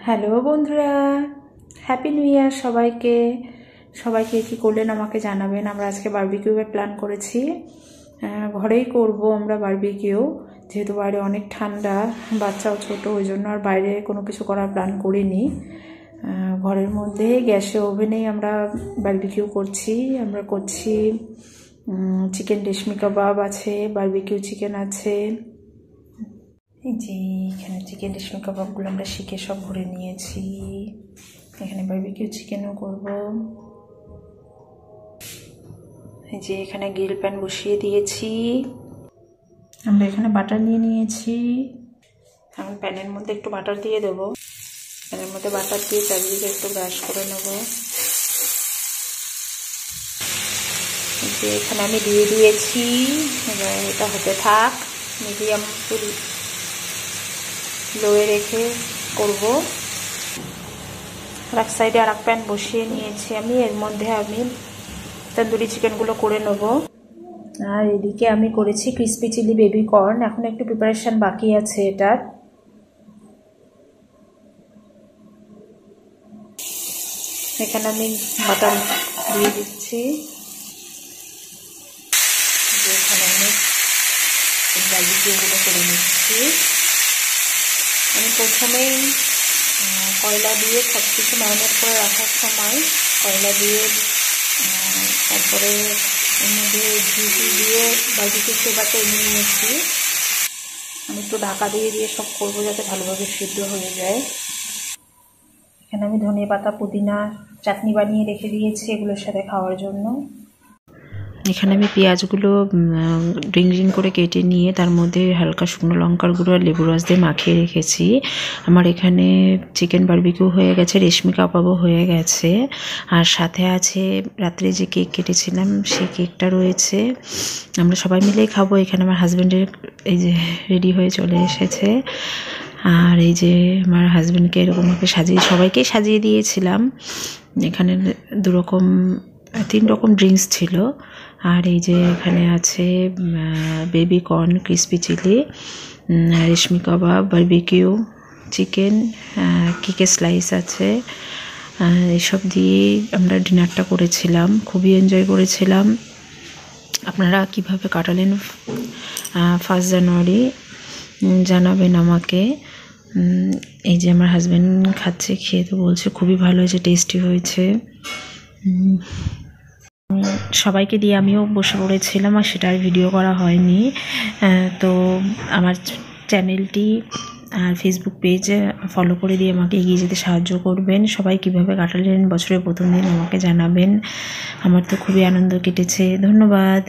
Hello বন্ধুরা, happy new year সবাইকে। সবাইকে কি করলেন আমাকে জানাবেন। আমরা আজকে বারবিকিউয়ের প্ল্যান করেছি, ঘরেই করব আমরা বারবিকিউ, যেহেতু বাইরে অনেক ঠান্ডা, বাচ্চাও ছোট, ওই জন্য আর বাইরে কোনো কিছু করার প্ল্যান করিনি। ঘরের মধ্যে গ্যাসে ওভেনেই আমরা বারবিকিউ করছি। আমরা করছি চিকেন রেশমি কাবাব আছে, বারবিকিউ চিকেন আছে। এই যে এখানে চিকেন রেশমি কাবাবগুলো আমরা শিখে সব ভরে নিয়েছি। এখানে বারবিকিউ চিকেনও করব। এই যে এখানে গ্রিল প্যান বসিয়ে দিয়েছি। আমরা এখানে বাটার নিয়ে নিয়েছি। এখন প্যানের মধ্যে একটু বাটার দিয়ে দেবো। প্যানের মধ্যে বাটার দিয়ে চারিদিকে একটু ব্রাশ করে নেব। যে এখানে আমি দিয়ে দিয়েছি। এবার এটা হতে থাক, মিডিয়াম টু লোয়ে রেখে করব। আর এক সাইডে আর এক প্যান বসিয়ে নিয়েছি আমি, এর মধ্যে আমি তন্দুরি চিকেনগুলো করে নেব। আর এদিকে আমি করেছি ক্রিসপি চিলি বেবি কর্ন। এখন একটু প্রিপারেশন বাকি আছে এটার। এখানে আমি বাটার দিয়ে দিচ্ছি। এখানে আমি বারবিকিউগুলো করে নিচ্ছি। আমি প্রথমেই কয়লা দিয়ে সব কিছু ম্যারিনেট করে রাখার সময় কয়লা দিয়ে, তারপরে এর মধ্যে ঘি দিয়ে বারবিকিউ ফ্লেভারটা নিয়ে নিয়েছি। আমি একটু ঢাকা দিয়ে সব করবো যাতে ভালোভাবে সিদ্ধ হয়ে যায়। এখানে আমি ধনে পাতা পুদিনা চাটনি বানিয়ে রেখে দিয়েছি এগুলোর সাথে খাওয়ার জন্য। এখানে আমি পেঁয়াজগুলো রিং রিং করে কেটে নিয়ে তার মধ্যে হালকা শুকনো লঙ্কার গুঁড়ো আর লেবু রস দিয়ে মাখিয়ে রেখেছি। আমার এখানে চিকেন বারবিকিউ হয়ে গেছে, রেশমি কাবাবও হয়ে গেছে, আর সাথে আছে রাত্রে যে কেক কেটেছিলাম সেই কেকটা রয়েছে। আমরা সবাই মিলেই খাবো। এখানে আমার হাজব্যান্ডের এই যে রেডি হয়ে চলে এসেছে। আর এই যে আমার হাজব্যান্ডকে এরকমভাবে সাজিয়ে সবাইকেই সাজিয়ে দিয়েছিলাম। এখানে তিন রকম ড্রিঙ্কস ছিল। আর এই যে এখানে আছে বেবি কর্ন, ক্রিসপি চিলি, রেশমি কাবাব, বারবিকিউ চিকেন, কেকের স্লাইস আছে। এসব দিয়েই আমরা ডিনারটা করেছিলাম, খুবই এনজয় করেছিলাম। আপনারা কিভাবে কাটালেন 1 জানুয়ারি জানাবেন আমাকে। এই যে আমার হাজব্যান্ড খাচ্ছে, খেয়ে তো বলছে খুবই ভালো হয়েছে, টেস্টি হয়েছে। সবাইকে দিয়ে আমিও বসে পড়েছিলাম, আর সেটা আর ভিডিও করা হয়নি। তো আমার চ্যানেলটি আর ফেসবুক পেজে ফলো করে দিয়ে আমাকে এগিয়ে যেতে সাহায্য করবেন। সবাই কিভাবে কাটালেন বছরের প্রথম দিন আমাকে জানাবেন। আমার তো খুবই আনন্দ কেটেছে। ধন্যবাদ।